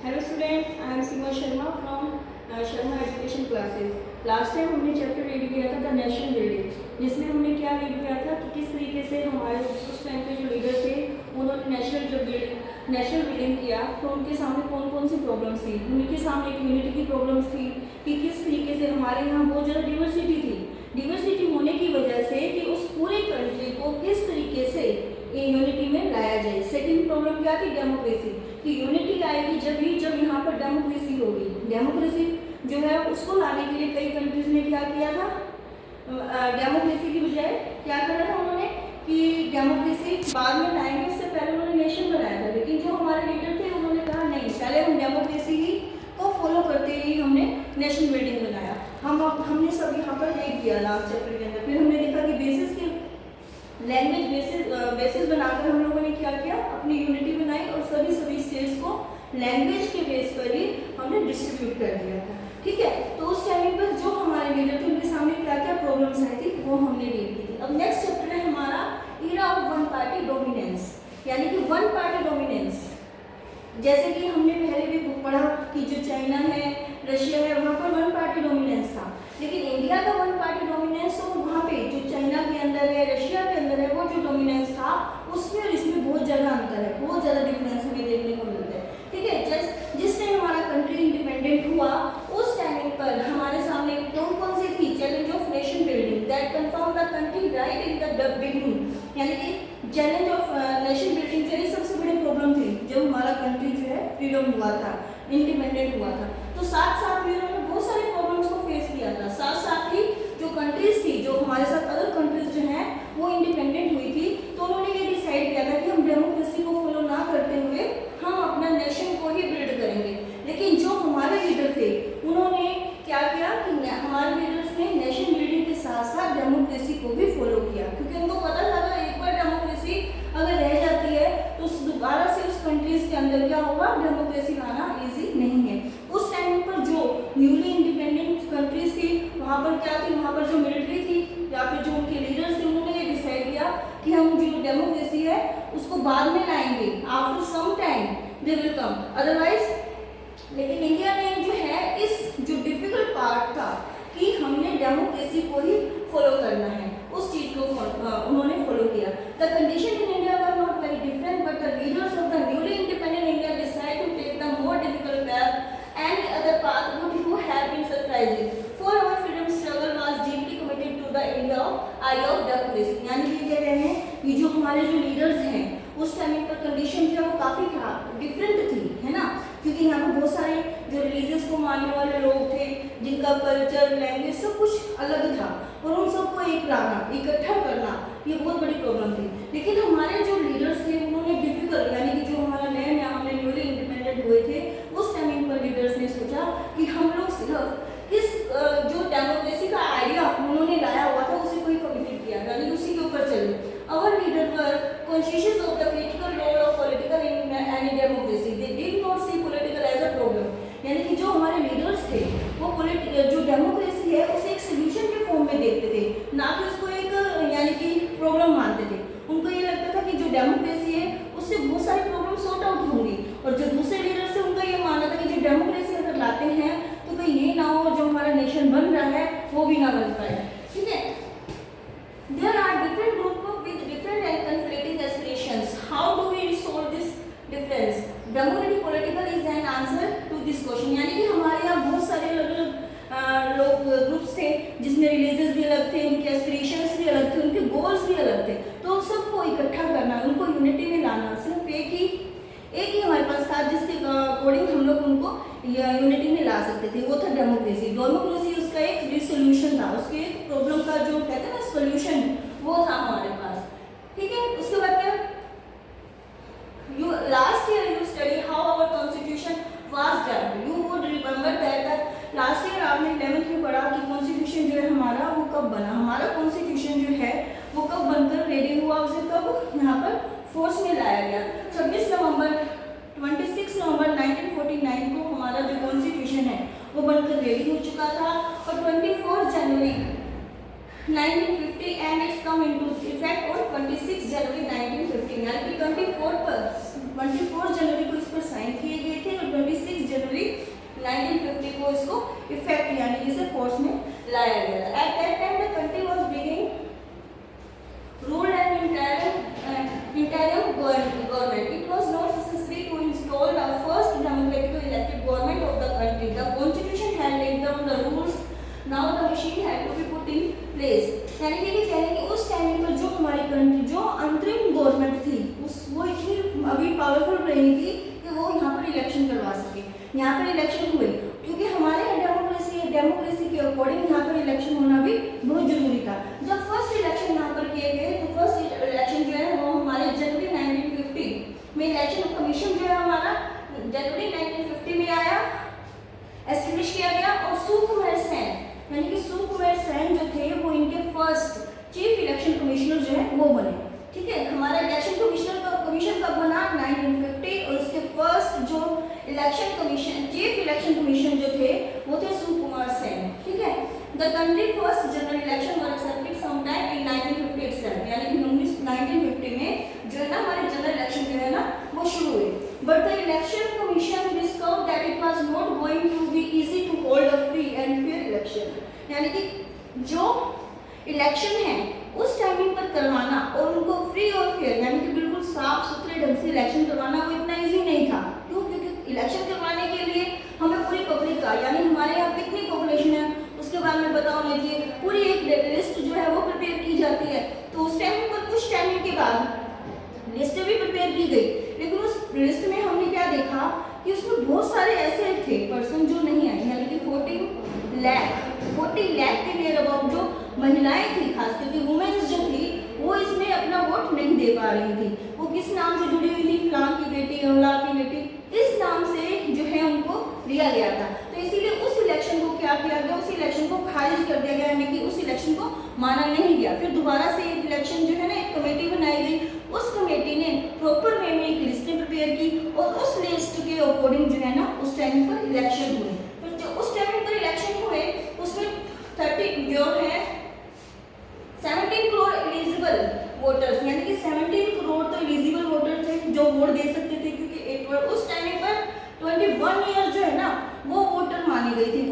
Hello student, I am Seema Sharma from Sharma education classes. Last time हमने chapter read किया था the nation building, जिसमें हमने क्या रीड किया था कि किस तरीके से हमारे उस टाइम के जो लीडर थे उन्होंने नेशनल बिल्डिंग किया तो उनके सामने कौन कौन सी प्रॉब्लम्स थी। उनके सामने एक यूनिटी की प्रॉब्लम्स थी कि किस तरीके से हमारे यहाँ बहुत ज़्यादा डिवर्सिटी होने की वजह से कि उस पूरे कंट्री को किस तरीके से यूनिटी में लाया जाए। सेकंड प्रॉब्लम क्या थी, डेमोक्रेसी, कि यूनिटी आएगी जब यहाँ पर डेमोक्रेसी होगी। डेमोक्रेसी जो है उसको लाने के लिए कई कंट्रीज ने क्या किया था, डेमोक्रेसी की बजाय क्या करा था उन्होंने कि डेमोक्रेसी बाद में लाएंगे, उससे पहले उन्होंने नेशन बनाया था। लेकिन जो हमारे लीडर थे उन्होंने कहा नहीं, पहले हम डेमोक्रेसी ही को फॉलो करते ही हमने नेशन बिल्डिंग बनाया। हमने सब यहाँ पर देख दिया लास्ट चैप्टर के अंदर। फिर हमने देखा कि बेसिस के लैंग्वेज बेसिस बनाकर हम लोगों ने क्या किया, अपनी यूनिटी बनाई और सभी स्टेट्स को लैंग्वेज के बेस पर ही हमने डिस्ट्रीब्यूट कर दिया था। ठीक है, तो उस टाइम पर जो हमारे लीडर थे उनके सामने क्या क्या प्रॉब्लम्स आई थी वो हमने रीड की थी। अब नेक्स्ट चैप्टर है हमारा era of one party dominance, यानी कि वन पार्टी डोमिनेंस। जैसे कि हमने पहले भी पढ़ा कि जो चाइना है, रशिया है, वहाँ पर वन पार्टी डोमिनेंस था। लेकिन इंडिया का वन पार्टी डोमिनेंस तो वहाँ पे जो चाइना के अंदर है, रशिया के अंदर है, वो जो डोमिनेंस था उसमें और इसमें बहुत ज़्यादा अंतर है, बहुत ज़्यादा डिफरेंस हमें देखने को मिलता है। ठीक है, जिस टाइम हमारा कंट्री इंडिपेंडेंट हुआ उस टाइम पर हमारे सामने कौन कौन सी थी, challenge of nation building that confirm the country right in the beginning, यानी कि चैलेंज ऑफ नेशन बिल्डिंग जो सबसे बड़ी प्रॉब्लम थी जब हमारा कंट्री जो है फ्रीडम हुआ था, इंडिपेंडेंट हुआ था। तो साथ साथ भी उन्होंने बहुत सारी प्रॉब्लम्स को फेस किया था। साथ साथ ही जो कंट्रीज थी, जो हमारे साथ अदर कंट्रीज जो हैं वो इंडिपेंडेंट हुई थी, तो उन्होंने ये डिसाइड किया था कि हम डेमोक्रेसी को फॉलो ना करते हुए हम अपना नेशन को ही बिल्ड करेंगे। लेकिन जो हमारे लीडर थे उन्होंने क्या किया कि हमारे लीडर्स ने नेशन बिल्डिंग के साथ साथ डेमोक्रेसी को भी फॉलो किया, क्योंकि उनको पता था एक बार डेमोक्रेसी अगर रह जाती है तो दोबारा से उस कंट्रीज के अंदर क्या होगा, डेमोक्रेसी लाना इजी नहीं है। उस टाइम पर जो न्यूली इंडिपेंडेंट कंट्रीज थी वहाँ पर क्या थी, वहाँ पर जो मिलिट्री थी या फिर जो उनके लीडर्स थे उन्होंने ये डिसाइड किया कि हम जो डेमोक्रेसी है उसको बाद में लाएंगे, after some time they will come, otherwise. लेकिन इंडिया ने जो है इस जो डिफिकल्ट पार्ट था कि हमने डेमोक्रेसी को ही फॉलो करना है, उस चीज को उन्होंने फॉलो किया। The condition in India were not very different, but the leaders of the newly independent India decide to take the more difficult path and other path would have been surprising, for our freedom struggle was deeply committed to the India of eye of democracy। यानी कि कह रहे हैं कि जो हमारे जो leaders हैं उस टाइम पर कंडीशन जो है वो काफ़ी डिफरेंट थी, है ना, क्योंकि यहाँ पर बहुत सारे जो रिलीजियस को मानने वाले लोग थे जिनका कल्चर, लैंग्वेज सब कुछ अलग था, और उन सबको एक लाना, इकट्ठा करना ये बहुत बड़ी प्रॉब्लम थी। लेकिन हमारे जो लीडर्स थे उन्होंने डिफिकल्ट, यानी कि जो हमारा लैंड या हमने न्यूली इंडिपेंडेंट हुए थे उस टाइम पर लीडर्स ने सोचा कि हम लोग सिर्फ किस जो डेमोक्रेसी का आइडिया उन्होंने लाया हुआ था उसे कोई कमिटेड किया, यानी उसी के ऊपर चले। Our leaders were conscious of the critical role of political in any democracy. They did not see political as a problem. यानी कि जो हमारे लीडर्स थे वो जो डेमोक्रेसी है उसे एक सोल्यूशन के फॉर्म में देखते थे, ना कि उसको एक यानी कि प्रॉब्लम मानते थे। उनको ये लगता था कि जो डेमोक्रेसी है उससे बहुत सारी प्रॉब्लम सॉर्ट आउट होंगी, और जो दूसरे लीडर्स थे उनका ये मानना था कि जो डेमोक्रेसी अगर लाते हैं तो कहीं ये ना हो जो हमारा नेशन बन रहा है वो भी ना बन पाए। ठीक है, there are different groups with different and conflicting aspirations. How do we resolve this difference? Democratic political is an answer to this question। यानी कि हमारे यहाँ बहुत सारे अलग लोग ग्रुप्स थे जिसमें रिलीजियस भी अलग थे, उनके एस्पिरेशंस भी अलग थे, उनके गोल्स भी अलग थे, तो सबको इकट्ठा करना, उनको यूनिटी में लाना सिर्फ एक ही हमारे पास था जिसके अकॉर्डिंग हम लोग उनको यूनिटी में ला सकते थे, वो था डेमोक्रेसी उसका एक रिसोल्यूशन था, उसके एक प्रॉब्लम का जो कहते हैं ना सोल्यूशन वो था हमारे पास। ठीक है, उसके बाद क्या, last year you study how our constitution was drafted. You would remember that last year आपने 11th में पढ़ा कि कॉन्स्टिट्यूशन जो है हमारा वो कब बना, हमारा कॉन्स्टिट्यूशन जो है वो कब बनकर रेडी हुआ, उसे कब यहाँ पर फोर्स में लाया गया। 26 नवंबर 1949 को हमारा जो कॉन्स्टिट्यूशन है वो बनकर रेडी हो चुका था, और 24 जनवरी 1950 and it's come into effect on 26 जनवरी 1950। यानी कि 24 जनवरी को इस पर साइन किए गए थे और 26 वो इसको इफेक्ट यानी इसे फोर्स में लाया गया था। At that time the country was being ruled an interim government. It was not necessary to install the first democratically elected government of the country. The constitution had laid down the rules. Now the machine had to be put in place. यानी कि कह रहे हैं कि उस time पर जो हमारी कंट्री जो अंतरिम गवर्नमेंट थी उस वो इतनी अभी पावरफुल रही थी कि वो यहाँ पर इलेक्शन करवा सके। यहाँ पर इलेक्शन हुए क्योंकि हमारे डेमोक्रेसी के अकॉर्डिंग यहाँ पर इलेक्शन होना भी बहुत जरूरी था। जब फर्स्ट इलेक्शन यहाँ पर किए गए तो फर्स्ट इलेक्शन जो है वो हमारे जनवरी 1950 में इलेक्शन कमीशन जो है हमारा जनवरी 1950 में आया, एस्टेब्लिश किया गया। और सुकुमार सेन यानी कि सुकुमार सेन जो थे वो इनके फर्स्ट चीफ इलेक्शन कमिश्नर जो है वो बने। ठीक है, हमारा इलेक्शन कमीशन कब बना 1950 और उसके फर्स्ट जो election commission chief election commission जो थे वो थे सुकुमार सेन। ठीक है, the country first general election were accepted sometime in 1950 itself यानी कि 1950 में जो है ना हमारे जनरल इलेक्शन जो है ना वो शुरू हुए। But the election commission discovered that it was not going to be easy to hold a free and fair election यानी कि जो इलेक्शन है उस टाइमिंग पर करवाना और उनको फ्री और फेयर यानी कि बिल्कुल साफ सुथरे ढंग से इलेक्शन करवाना वो इतना इजी नहीं था। क्यों? क्योंकि इलेक्शन करवाने के लिए हमें पूरी पब्लिक का यानी हमारे यहाँ कितनी पॉपुलेशन है उसके बारे में बताओ लीजिए, पूरी एक लिस्ट जो है वो प्रिपेयर की जाती है। तो उस टाइम पर कुछ टाइम के बाद लिस्ट भी प्रिपेयर की गई, लेकिन उस लिस्ट में हमने क्या देखा कि उसमें बहुत सारे ऐसे थे पर्सन जो नहीं आए यानी कि 40 लाख के नियर अबाउट जो महिलाएं थी खास करके वुमेन्स जो थी वो इसमें अपना वोट नहीं दे पा रही थी। वो किस नाम से जुड़ी हुई थी? फलां की बेटी, अमला की बेटी, इस नाम से जो है उनको लिया गया था। तो इसीलिए उस इलेक्शन को क्या किया गया, उस इलेक्शन को खारिज कर दिया गया यानी कि उस इलेक्शन को माना नहीं गया। फिर दोबारा से एक इलेक्शन जो है ना एक कमेटी बनाई गई, उस कमेटी ने प्रॉपर वे में एक लिस्ट प्रिपेयर की और उस लिस्ट के अकॉर्डिंग जो है ना उस टाइम पर इलेक्शन हुए। फिर जो उस टाइम पर इलेक्शन हुए उसमें 30 जो है 17 करोड़ एलिजिबल वोटर्स यानी कि 17 करोड़ तो एलिजिबल वोटर थे जो वोट दे सकते थे क्योंकि एक उस टाइम पर 21 ईयर जो है ना वो वोटर मानी गई थी।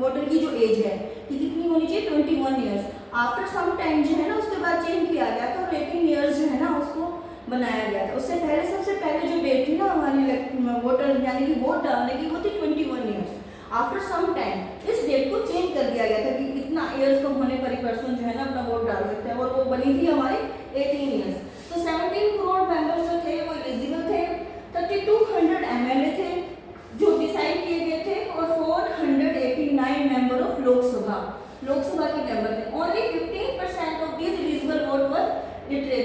वोटर की जो एज है कि कितनी होनी चाहिए 21 ईयर्स। आफ्टर सम टाइम जो है ना उसके बाद चेंज किया गया था और 18 ईयर्स जो है ना उसको बनाया गया था। उससे पहले सबसे पहले जो डेट थी ना हमारी वोटर यानी कि वोट डालने की वो थी 21 ईयर्स। आफ्टर सम टाइम इस डेट को चेंज कर दिया गया था कि इतना ईयर्स का होने पर ही पर्सन जो है ना अपना वोट डाल सकता है और वो बनी थी हमारी 18 ईयर्स। तो 17 करोड़ मेंबर्स जो थे वो एलिजिबल थे, 3200 एमएलए थे जो डिसाइड किए गए थे और 489 मेंबर ऑफ लोकसभा के मेंबर थे। Only 15% of these eligible vote were literate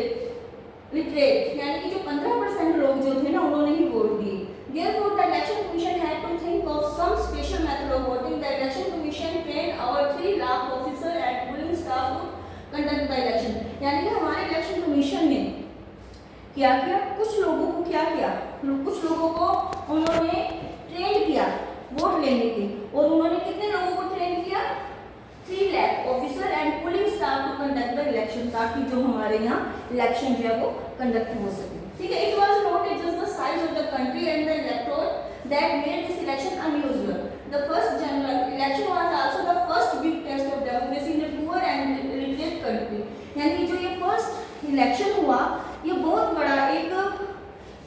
यानी कि जो 15% लोग जो थे ना उन्होंने ही वोट दिए। Therefore, the election commission had to think of some special method of voting. The election commission trained our 3 lakh officer and polling staff to conduct the election. यानी कि हमारे इलेक्शन कमीशन ने क्या किया, कुछ लोगों को क्या किया, कुछ लोगों को उन्होंने ट्रेन किया वोट लेने के और उन्होंने कितने लोगों को ट्रेन किया 3 lakh officer and polling staff to conduct the election ताकि जो हमारे यहाँ इलेक्शन जो है वो कंडक्ट हो सके। ठीक है, it was not just the size of the country and the electorate that made this election unusual. The first general election was also the first big test of democracy in a poor and illiterate country. यानी कि जो ये first election हुआ ये बहुत बड़ा एक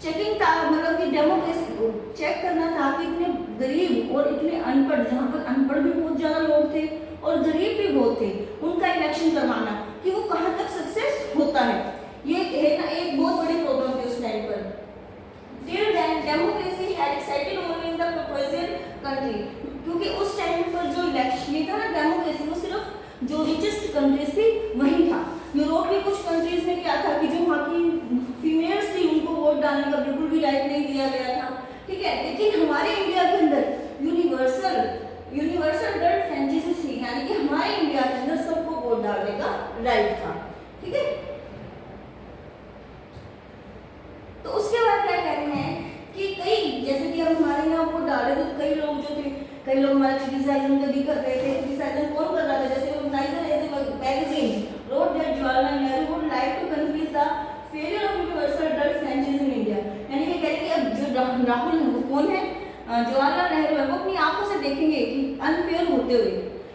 checking था, मतलब कि डेमोक्रेसी को चेक करना था कि इतने गरीब और इतने अनपढ़, जहाँ पर अनपढ़ भी बहुत ज़्यादा लोग थे और गरीब भी बहुत थे, उनका इलेक्शन करवाना कि वो कहाँ तक सक्सेस होता है। ये है ना एक बहुत बड़ी प्रॉब्लम थी उस टाइम पर। Till then democracy had excited only in the provincial country क्योंकि उस टाइम पर जो इलेक्शन था ना डेमोक्रेसी वो सिर्फ जो रिचेस्ट कंट्रीज थी वही था। यूरोप की कुछ कंट्रीज में क्या था कि जो वहाँ की फीमेल्स थी उनको वोट डालने का बिल्कुल भी राइट नहीं दिया गया था। ठीक है, लेकिन हमारे इंडिया के अंदर यूनिवर्सल अडल्ट फ्रेंचाइजी थी यानी कि हमारे इंडिया के अंदर सबको वोट डालने का राइट था। ठीक है, तो उसके बाद क्या कह रहे हैं कि कई जैसे कि हम हमारे यहाँ वोट डाल रहे थे तो कई लोग जो थे कई लोग हमारे क्रिटिसाइजन कभी कर रहे थे। क्रिटिसाइजन कौन कर रहा था? जैसे Organiser as a magazine wrote that Jawaharlal Nehru would like to confuse the failure of universal adult franchise in India. यानी कि कह रहे हैं कि अब जो राहुल कौन है जवाहरलाल नेहरू है वो अपनी आंखों से देखेंगे कि अनफेयर होते हुए,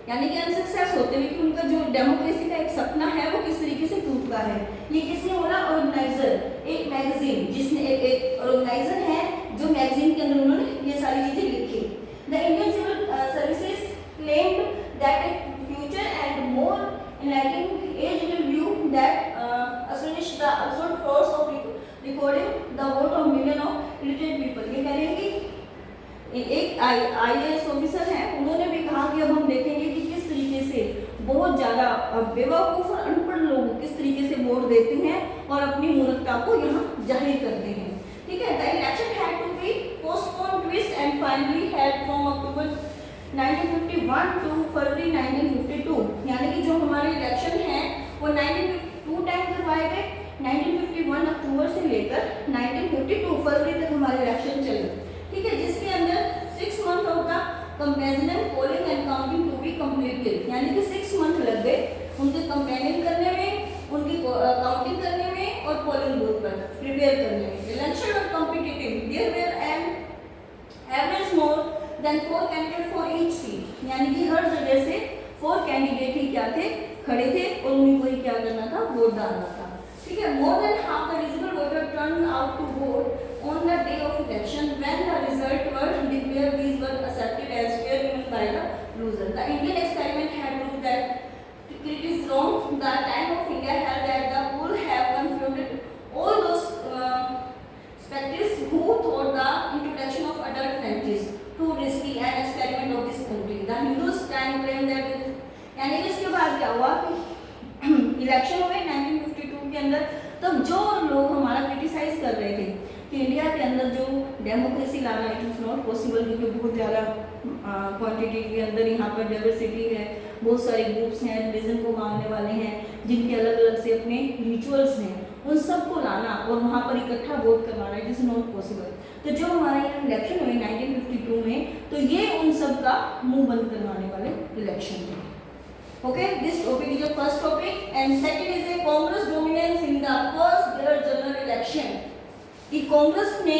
यानी कि अनसक्सेस होते हुए, कि उनका जो डेमोक्रेसी का एक सपना है वो किस तरीके से टूटता है। ये किसने बोला? ऑर्गेनाइजर, एक मैगजीन, जिसने एक ऑर्गेनाइजर है जो मैगजीन के अंदर उन्होंने ये सारी चीजें लिखी। The Indian civil services claimed that a future and more enlightened age will view that astonish the absurd force of recording the vote of million of illiterate people। ये करेंगे एक IAS ऑफिसर है, उन्होंने भी कहा कि अब हम देखेंगे कि किस तरीके से बहुत ज़्यादा बेवकूफ़ और अनपढ़ लोग किस तरीके से वोट देते हैं और अपनी मूर्खता को यहाँ जाहिर करते हैं। ठीक है, the election had to be postponed twice and finally held from October 1951 to February 1952, यानी कि जो हमारे इलेक्शन है वो 1952 टाइम करवाए गए, 1951 अक्टूबर से लेकर 1952 फरवरी तक हमारे इलेक्शन चले। ठीक है, जिसके अंदर 6 month of the comparison polling and counting to be completed, यानी कि 6 मंथ लग गए उनके कंपेयरिंग करने में, उनकी काउंटिंग करने में और पोलिंग बूथ पर प्रिपेयर करने में। इलेक्शन और competitive, there were an average more than 4 candidate for each seat, यानी कि हर जगह से 4 कैंडिडेट ही क्या थे? खड़े थे और उन्हीं को ही क्या करना था? वोट डालना था। ठीक है, more than half the eligible voter turn out to vote on the day of election when the result were declared, these were accepted as fair even by the loser. The Indian experiment had proved that it is wrong. The time of India held that the poll have confuted all those spectators who thought the introduction of adult franchise too risky an experiment of this country। The Hindus can claim that, यानी कि इसके बाद क्या हुआ कि election हुए 1952 के अंदर, तब जो लोग हमारा क्रिटिसाइज कर रहे थे कि इंडिया के अंदर जो डेमोक्रेसी लाना इट इज़ नॉट पॉसिबल, क्योंकि बहुत ज़्यादा क्वांटिटी के अंदर यहाँ पर डाइवर्सिटी है, बहुत सारे ग्रुप्स हैं, रिलीजन को मानने वाले हैं, जिनके अलग अलग से अपने रिचुअल्स हैं, उन सबको लाना और वहाँ पर इकट्ठा वोट करवाना इट इज़ नॉट पॉसिबल। तो जो हमारे यहाँ इलेक्शन हुए 1952 में, तो ये उन सब का मुंह बंद करवाने वाले इलेक्शन थे। Okay, this topic is the first topic and second is a Congress dominance in the first general election. कि कांग्रेस ने